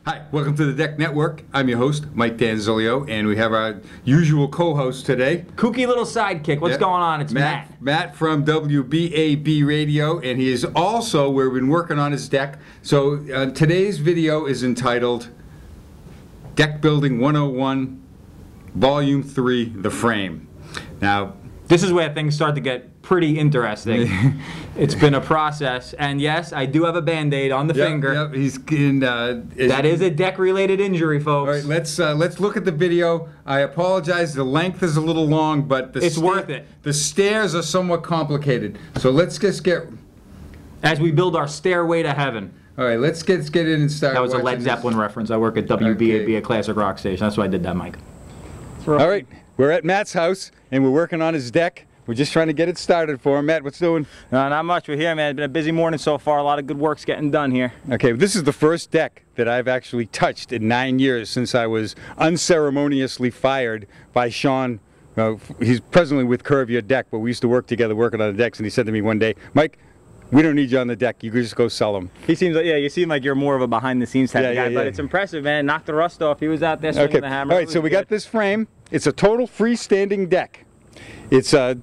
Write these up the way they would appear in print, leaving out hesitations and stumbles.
Hi, welcome to the Deck Network. I'm your host, Mike Danzilio, and we have our usual co-host today. Kooky little sidekick. What's going on? It's Matt. Matt from WBAB Radio, and he is also, we've been working on his deck. So today's video is entitled Deck Building 101, Volume 3, The Frame. Now, this is where things start to get pretty interesting. It's been a process, and yes, I do have a Band-Aid on the finger. Yep, he's in, that is a deck-related injury, folks. All right, let's look at the video. I apologize, the length is a little long, but it's worth it. The stairs are somewhat complicated, so let's just get... As we build our stairway to heaven. All right, let's get in and start. That was a Led Zeppelin reference. I work at WBAB, a classic rock station. That's why I did that, Mike. All right, we're at Matt's house, and we're working on his deck. We're just trying to get it started for him. Matt, what's doing? No, not much. We're here, man. It's been a busy morning so far. A lot of good work's getting done here. Okay, this is the first deck that I've actually touched in 9 years since I was unceremoniously fired by Sean. He's presently with Curve Your Deck, but we used to work together working on the decks, and he said to me one day, Mike, we don't need you on the deck. You can just go sell them. He seems like, yeah, you seem like you're more of a behind-the-scenes type of guy, but it's impressive, man. Knocked the rust off. He was out there swinging the hammer. All right, so we got this frame. It's a total freestanding deck. It's a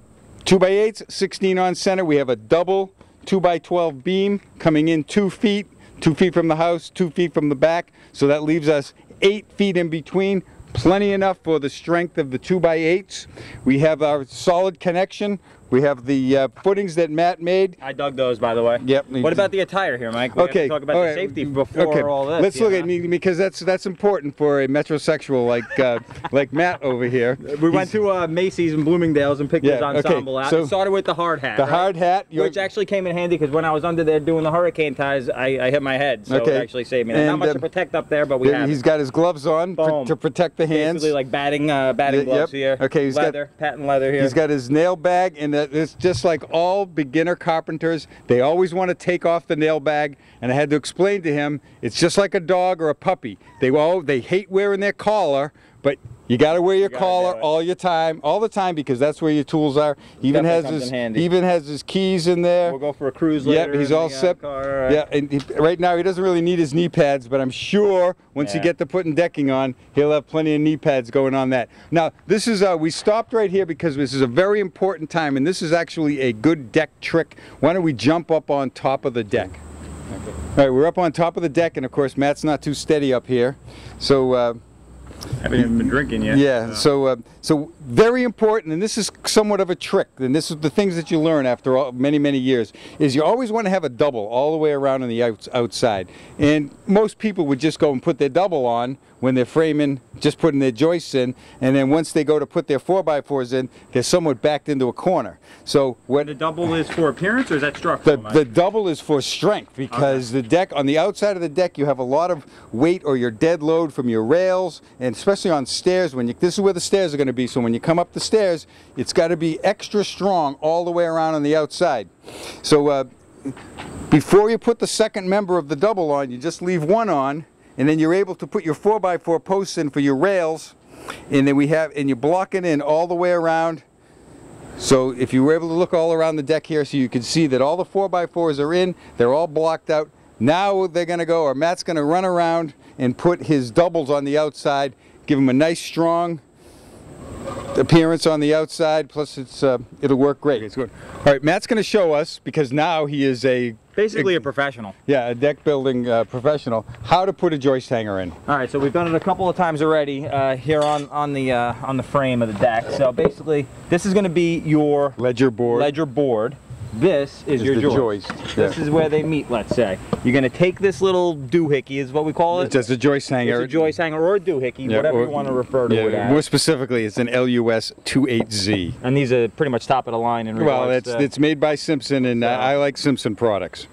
2x8s, 16 on center. We have a double 2x12 beam coming in 2 feet, 2 feet from the house, 2 feet from the back. So that leaves us 8 feet in between. Plenty enough for the strength of the 2x8s. We have our solid connection. We have the footings that Matt made. I dug those, by the way. Yep. What about the attire here, Mike? We have to talk about the safety before all this. Let's look at me, because that's important for a metrosexual like Matt over here. We went to Macy's and Bloomingdale's and picked this ensemble out. It started with the hard hat. Hard hat, which actually came in handy because when I was under there doing the hurricane ties, I hit my head, so it actually saved me. Not much to protect up there, but we have. He's got his gloves on to protect the hands. Basically like batting gloves here. Okay, he's got patent leather here. He's got his nail bag, and it's just like all beginner carpenters. They always want to take off the nail bag, and I had to explain to him it's just like a dog or a puppy. They hate wearing their collar, but you got to wear your collar all the time, because that's where your tools are. He even has his keys in there. We'll go for a cruise later. Yep, he's all set. Yeah, and right now he doesn't really need his knee pads, but I'm sure once you get to putting decking on, he'll have plenty of knee pads going on that. Now, this is we stopped right here because this is a very important time, and this is actually a good deck trick. Why don't we jump up on top of the deck? Okay. All right, we're up on top of the deck, and of course Matt's not too steady up here, so. Haven't even been drinking yet. Yeah, so very important, and this is somewhat of a trick, and this is the things that you learn after many years, is you always want to have a double all the way around on the outside. And most people would just go and put their double on when they're framing, just putting their joists in, and then once they go to put their 4x4s in, they're somewhat backed into a corner. So what the double is for appearance, or is that structural? The double is for strength, because the deck, on the outside of the deck, you have a lot of weight or your dead load from your rails, and especially on stairs. This is where the stairs are going to be, so when you come up the stairs, it's got to be extra strong all the way around on the outside. So before you put the second member of the double on, you just leave one on, and then you're able to put your 4x4 posts in for your rails, and then you block it in all the way around. So if you were able to look all around the deck here, so you can see that all the 4x4s are in, they're all blocked out. Now they're going to go, or Matt's going to run around and put his doubles on the outside, give them a nice strong appearance on the outside, plus it'll work great. It's good. All right, Matt's going to show us, because now he is basically a professional. Yeah, a deck building professional, how to put a joist hanger in. All right, so we've done it a couple of times already here on the frame of the deck. So basically, this is going to be your ledger board. This is your joist. This is where they meet, let's say. You're going to take this little doohickey, is what we call it. It's just a joist hanger. It's a joist hanger or a doohickey, whatever you want to refer to it as. More specifically, it's an LUS 28Z. And these are pretty much top of the line in regards to... Well, it's made by Simpson, and I like Simpson products.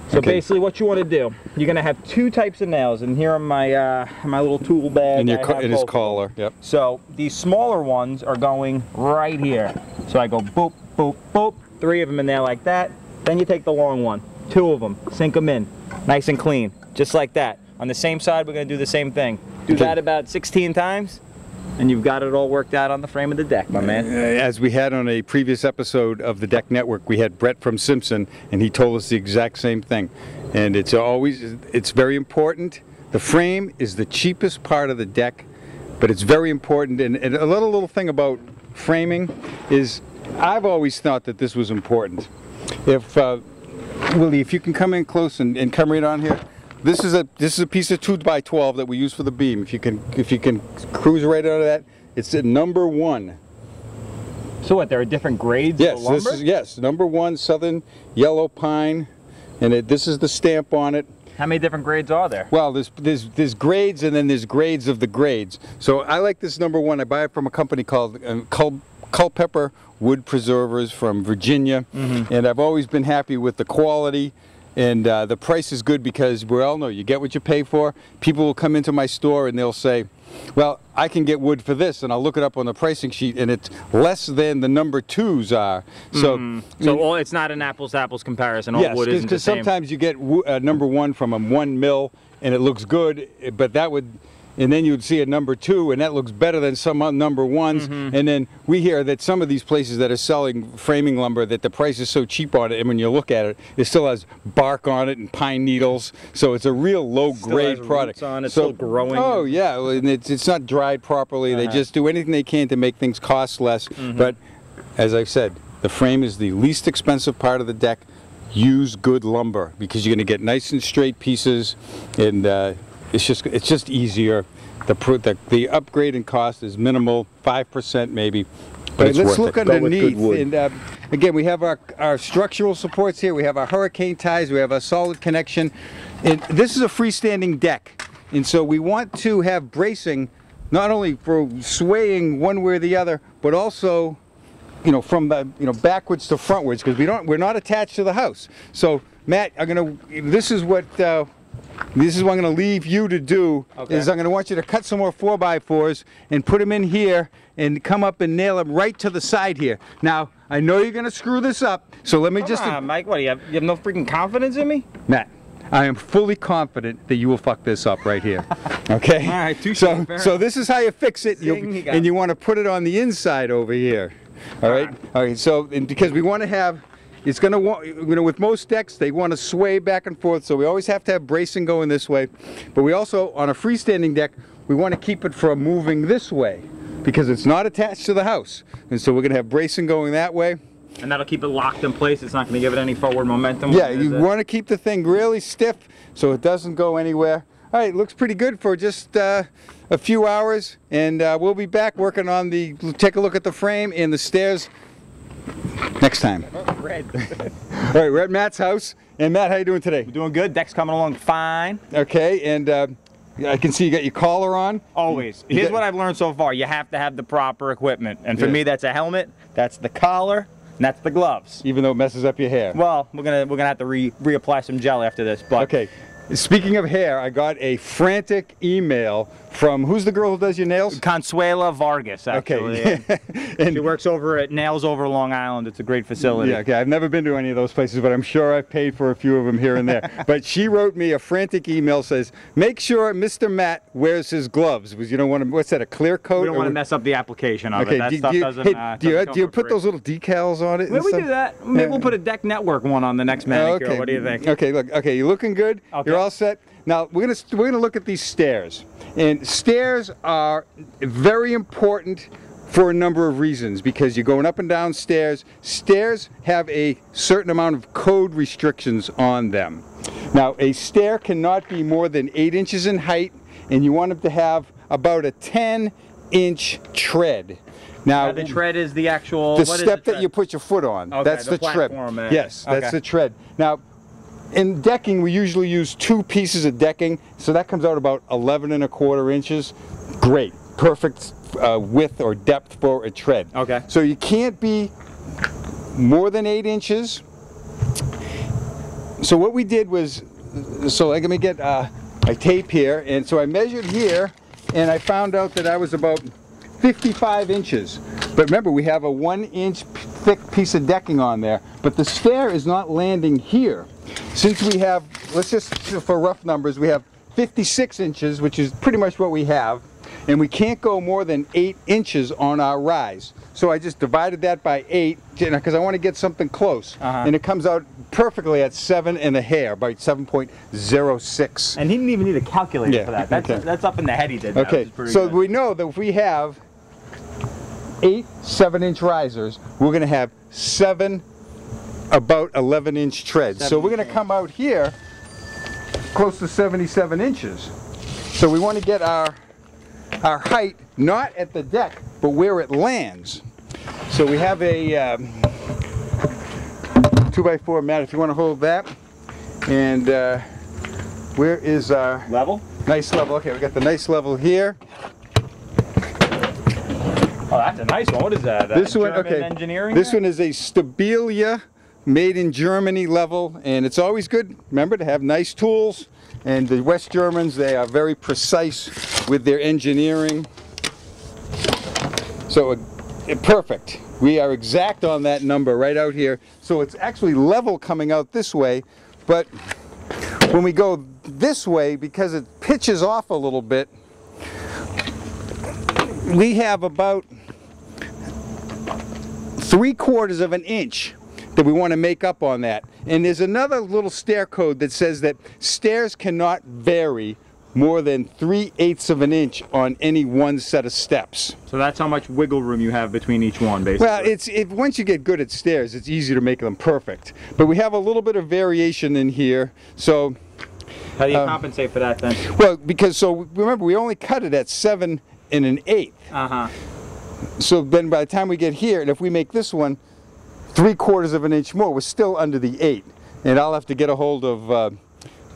So basically what you want to do, you're going to have 2 types of nails, and here on my my little tool bag. In his collar. Yep. So these smaller ones are going right here. So I go boop, boop, boop. 3 of them in there like that. Then you take the long one, 2 of them, sink them in, nice and clean, just like that. On the same side, we're going to do the same thing. Do that about 16 times, and you've got it all worked out on the frame of the deck, my man. As we had on a previous episode of the Deck Network, we had Brett from Simpson, and he told us the exact same thing. And it's very important the frame is the cheapest part of the deck, but it's very important. And a little thing about framing is, I've always thought that this was important. If Willie, if you can come in close and come right on here. This is a piece of 2x12 that we use for the beam. If you can cruise right out of that, it's at number 1. So what? There are different grades yes, of lumber? This is, yes, number 1 Southern Yellow Pine, and this is the stamp on it. How many different grades are there? Well, there's grades, and then there's grades of the grades. So I like this number 1. I buy it from a company called Culpeper Wood Preservers from Virginia, and I've always been happy with the quality. And the price is good because we all know you get what you pay for. People will come into my store and they'll say, well, I can get wood for this, and I'll look it up on the pricing sheet, and it's less than the number 2s are. So, so it's not an apples to apples comparison. All wood isn't the same. Because sometimes you get number 1 from a 1 mil, and it looks good, but that would. And then you'd see a number 2, and that looks better than some number 1s. And then we hear that some of these places that are selling framing lumber, that the price is so cheap on it, and when you look at it, it still has bark on it and pine needles. So it's a real low-grade product. Roots on it, so, still growing. Oh yeah, and it's not dried properly. They just do anything they can to make things cost less. But as I said, the frame is the least expensive part of the deck. Use good lumber because you're going to get nice and straight pieces, and it's just easier. The upgrade in cost is minimal, 5% maybe, but it's let's Go look with underneath. good wood. And again, we have our structural supports here. We have our hurricane ties. We have a solid connection. And this is a freestanding deck, and so we want to have bracing, not only for swaying one way or the other, but also, from the backwards to frontwards, because we're not attached to the house. So Matt, this is what I'm going to leave you to do. Is I'm going to want you to cut some more 4x4s and put them in here and come up and nail them right to the side here. Now, I know you're going to screw this up, so let me Come on, Mike, what, you have no freaking confidence in me? Matt, I am fully confident that you will fuck this up right here. Okay? All right, touche. So this is how you fix it, and you want to put it on the inside over here. All right? All right, so because we want to have, it's going to want, with most decks, they want to sway back and forth, so we always have to have bracing going this way. But we also, on a freestanding deck, we want to keep it from moving this way because it's not attached to the house. And so we're going to have bracing going that way. And that'll keep it locked in place. It's not going to give it any forward momentum. Yeah, you want to keep the thing really stiff so it doesn't go anywhere. All right, looks pretty good for just a few hours, and we'll be back working on take a look at the frame and the stairs next time. Red. All right, we're at Matt's house. And Matt, how you doing today? We're doing good. Deck's coming along fine. Okay, and I can see you got your collar on. Always. Here's what I've learned so far. You have to have the proper equipment. And for me, that's a helmet, that's the collar, and that's the gloves. Even though it messes up your hair. Well, we're gonna have to reapply some gel after this. But okay. Speaking of hair, I got a frantic email from, who's the girl who does your nails? Consuela Vargas, actually. Okay. And she works over at Nails Over Long Island. It's a great facility. Yeah, okay. I've never been to any of those places, but I'm sure I've paid for a few of them here and there. But she wrote me a frantic email, says, make sure Mr. Matt wears his gloves, because you don't want to, what's that, a clear coat? We don't want to mess up the application of it. That stuff doesn't, do you put those little decals on it? Well, we do that. Maybe we'll put a Deck Network one on the next manicure. Okay. What do you think? Okay, look, okay, you're looking good. Okay. You're all set. Now we're gonna look at these stairs, and stairs are very important for a number of reasons, because you're going up and down stairs. Stairs have a certain amount of code restrictions on them. Now a stair cannot be more than 8 inches in height, and you want them to have about a 10-inch tread. Now the tread is the actual step that you put your foot on. Okay, that's the tread. Yes, that's the tread. Now, in decking, we usually use 2 pieces of decking, so that comes out about 11 1/4 inches. Great, perfect width or depth for a tread. Okay. So you can't be more than 8 inches. So what we did was, let me get my tape here, and so I measured here, and I found out that I was about 55 inches. But remember, we have a 1-inch thick piece of decking on there, but the stair is not landing here. Since we have, let's just, for rough numbers, we have 56 inches, which is pretty much what we have. and we can't go more than 8 inches on our rise. So I just divided that by 8 because I want to get something close. And it comes out perfectly at 7 and a hair, by 7.06. And he didn't even need a calculator for that. That's up in the head he did. Okay, so we know that if we have 8 7-inch risers, we're going to have 7 about 11-inch treads. So we're going to come out here close to 77 inches. So we want to get our height not at the deck, but where it lands. So we have a 2x4 mat, if you want to hold that. And where is our level? Nice level. Okay, we got the nice level here. Oh, that's a nice one. What is that? This one, German okay. Engineering? This one is a Stabilia, made in Germany level, and it's always good, remember, to have nice tools. And the West Germans, they are very precise with their engineering. So perfect. We are exact on that number right out here. So it's actually level coming out this way, but when we go this way, because it pitches off a little bit, we have about 3/4 of an inch that we want to make up on that. And there's another little stair code that says that stairs cannot vary more than 3/8 of an inch on any one set of steps. So that's how much wiggle room you have between each one, basically. Well, once you get good at stairs, it's easy to make them perfect. But we have a little bit of variation in here. So how do you compensate for that then? Well, because so remember, we only cut it at 7 1/8. So then by the time we get here, and if we make this one 3/4 of an inch more, we're still under the 8. And I'll have to get a hold of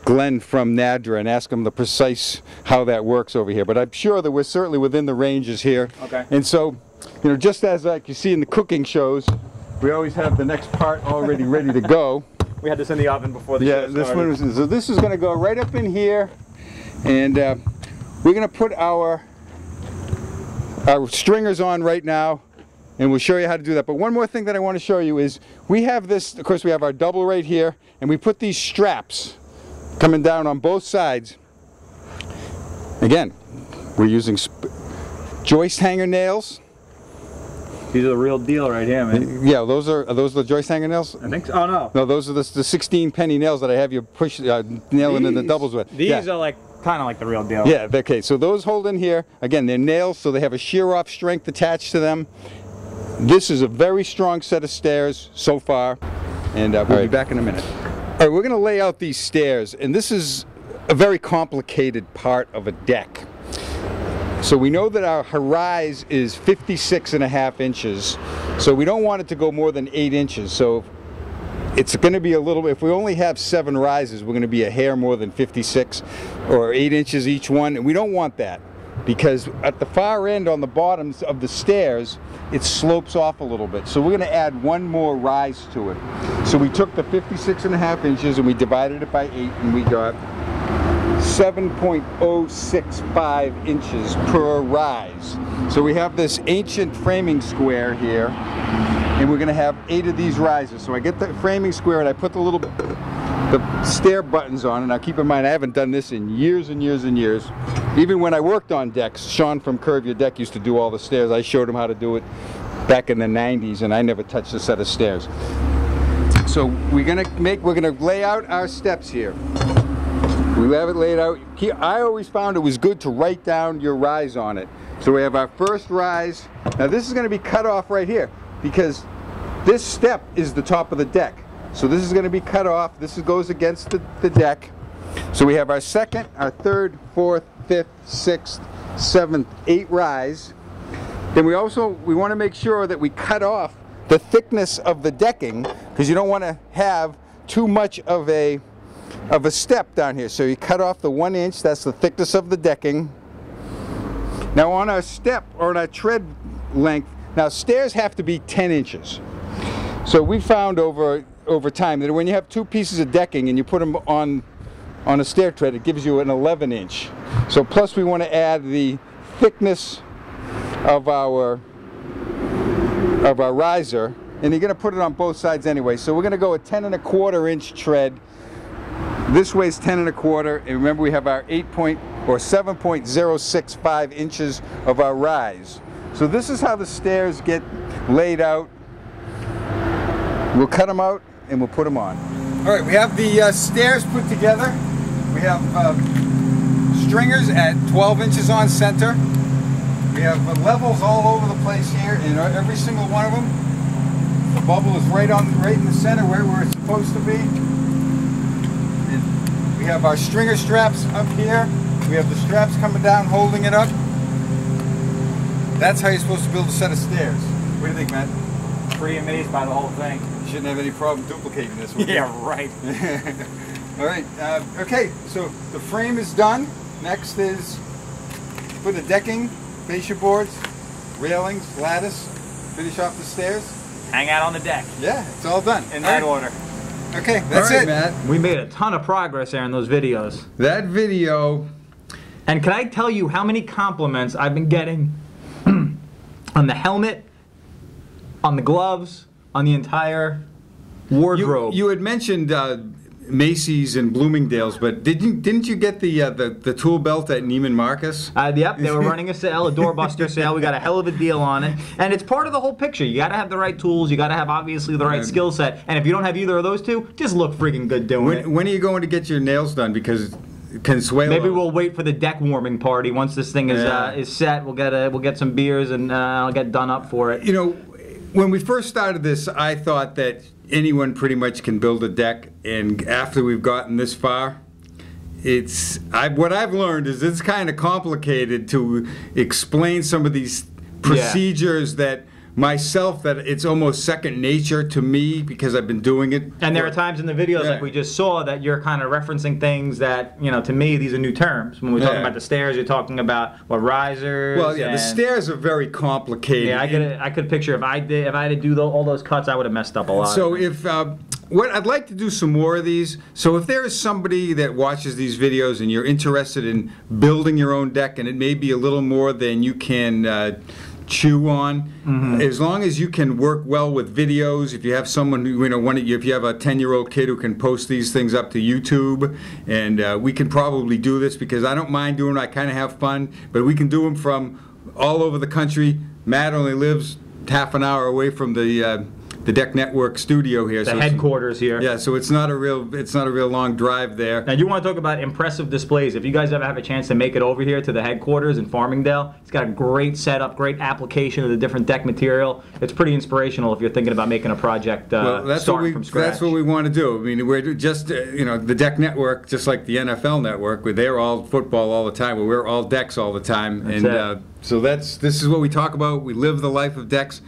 Glenn from NADRA and ask him the precise how that works over here. But I'm sure that we're certainly within the ranges here. Okay. And so, you know, just as like you see in the cooking shows, we always have the next part already ready to go. We had this in the oven before the show started. So this is going to go right up in here, and we're going to put our stringers on right now, and we'll show you how to do that. But one more thing that I want to show you is we have this, of course we have our double right here, and we put these straps coming down on both sides. Again, we're using joist hanger nails. These are the real deal right here, man. Yeah, are those the joist hanger nails? I think so. Oh no. No, those are the 16 penny nails that I have you push nailing in the doubles with. These are like kind of like the real deal. Yeah, okay, so those hold in here. Again, they're nails, so they have a shear-off strength attached to them. This is a very strong set of stairs so far, and we'll be back in a minute. All right, we're going to lay out these stairs, and this is a very complicated part of a deck. So we know that our rise is 56.5 inches, so we don't want it to go more than 8 inches. So it's going to be a little, if we only have 7 rises, we're going to be a hair more than 56 or 8 inches each one, and we don't want that because at the far end on the bottoms of the stairs it slopes off a little bit. So we're going to add one more rise to it. So we took the 56.5 inches and we divided it by 8, and we got 7.065 inches per rise. So we have this ancient framing square here, and we're going to have 8 of these rises. So I get the framing square and I put the stair buttons on, and now keep in mind I haven't done this in years and years and years. Even when I worked on decks, Sean from Curve Your Deck used to do all the stairs. I showed him how to do it back in the 90s, and I never touched a set of stairs. So we're going to lay out our steps here. We have it laid out. I always found it was good to write down your rise on it. So we have our first rise. Now this is going to be cut off right here because this step is the top of the deck. So this is going to be cut off. This goes against the deck. So we have our second, our third, fourth, fifth, sixth, seventh, 8 rise. Then we want to make sure that we cut off the thickness of the decking, because you don't want to have too much of a step down here. So you cut off the 1 inch, that's the thickness of the decking. Now on our step, or on our tread length, now stairs have to be 10 inches. So we found over time that when you have 2 pieces of decking and you put them on a stair tread, it gives you an 11 inch. So plus we want to add the thickness of our riser, and you're going to put it on both sides anyway. So we're going to go a 10.25 inch tread. This way is 10.25, and remember we have our 8.0 or 7.065 inches of our rise. So this is how the stairs get laid out. We'll cut them out and we'll put them on. All right, we have the stairs put together. We have stringers at 12 inches on center. We have levels all over the place here in every single one of them. The bubble is right in the center where it's supposed to be. And we have our stringer straps up here. We have the straps coming down holding it up. That's how you're supposed to build a set of stairs. What do you think, Matt? Pretty amazed by the whole thing. You shouldn't have any problem duplicating this one. Yeah, right. All right. Okay, so the frame is done. Next is put the decking, fascia boards, railings, lattice, finish off the stairs. Hang out on the deck. Yeah, it's all done. In that order. Okay, that's all right, it. Matt. We made a ton of progress there in those videos. That video. And can I tell you how many compliments I've been getting on the helmet, on the gloves, on the entire wardrobe? You had mentioned Macy's and Bloomingdale's, but didn't you get the tool belt at Neiman Marcus? Yep, they were running a sale, a doorbuster sale. We got a hell of a deal on it, and it's part of the whole picture. You got to have the right tools. You got to have obviously the right skill set, and if you don't have either of those two, just look freaking good doing it. When are you going to get your nails done? Because Consuelo. Maybe we'll wait for the deck warming party. Once this thing is set, we'll get some beers and I'll get done up for it. You know, when we first started this, I thought that anyone pretty much can build a deck, and after we've gotten this far, what I've learned is it's kind of complicated to explain some of these procedures that it's almost second nature to me because I've been doing it. And there are times in the videos like we just saw that you're kind of referencing things that, you know, to me these are new terms. When we're talking about the stairs, you're talking about risers. Well, yeah, the stairs are very complicated. Yeah, I could picture if I had to do all those cuts, I would have messed up a lot. So if I'd like to do some more of these. So if there is somebody that watches these videos and you're interested in building your own deck, and it may be a little more than you can chew on, as long as you can work well with videos. If you have someone who, if you have a 10-year-old kid who can post these things up to YouTube, and we can probably do this because I don't mind doing it. I kind of have fun, but we can do them from all over the country. Matt only lives half an hour away from the Deck Network studio here. The headquarters here. Yeah, so it's not a real long drive there. Now you want to talk about impressive displays. If you guys ever have a chance to make it over here to the headquarters in Farmingdale, it's got a great setup, great application of the different deck material. It's pretty inspirational if you're thinking about making a project starting from scratch. That's what we want to do. I mean, we're just, the Deck Network, just like the NFL Network, where they're all football all the time, where we're all decks all the time. So this is what we talk about. We live the life of decks.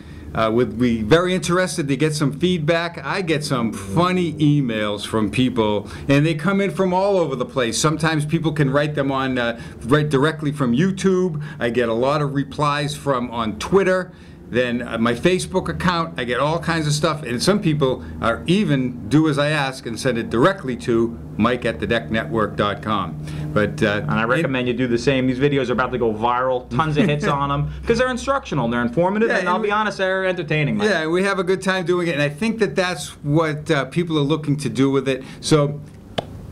We'd be very interested to get some feedback. I get some funny emails from people, and they come in from all over the place. Sometimes people can write them write directly from YouTube. I get a lot of replies on Twitter. Then my Facebook account, I get all kinds of stuff, and some people are even do as I ask and send it directly to mike@thedecknetwork.com. But and I recommend you do the same. These videos are about to go viral, tons of hits on them, because they're instructional, they're informative, and I'll be honest, they're entertaining. Mike. Yeah, we have a good time doing it, and I think that's what people are looking to do with it. So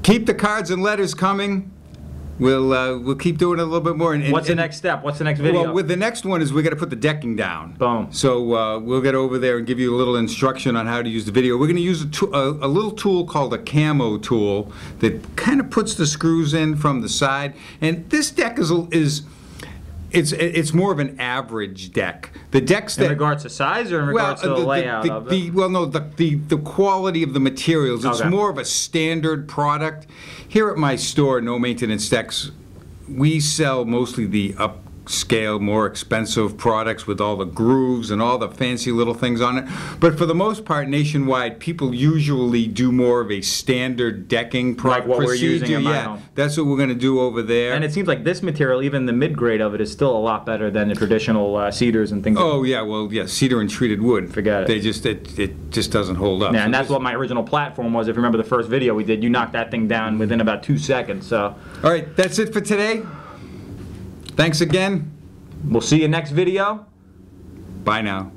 keep the cards and letters coming. We'll keep doing it a little bit more. What's the next step? What's the next video? Well, with the next one is we got to put the decking down. Boom. So we'll get over there and give you a little instruction on how to use the video. We're going to use a little tool called a camo tool that kind of puts the screws in from the side. And this deck it's more of an average deck. The decks that in regards to size or in regards to the layout of it? The quality of the materials. It's more of a standard product. Here at my store, No Maintenance Decks, we sell mostly the upscale, more expensive products with all the grooves and all the fancy little things on it. But for the most part, nationwide, people usually do more of a standard decking like what we're using in my home. That's what we're going to do over there. And it seems like this material, even the mid-grade of it, is still a lot better than the traditional cedars and things. Oh yeah, well yeah, cedar and treated wood. Forget it. It just doesn't hold up. Yeah, and that's what my original platform was. If you remember the first video we did, you knocked that thing down within about 2 seconds. So. All right, that's it for today. Thanks again. We'll see you next video. Bye now.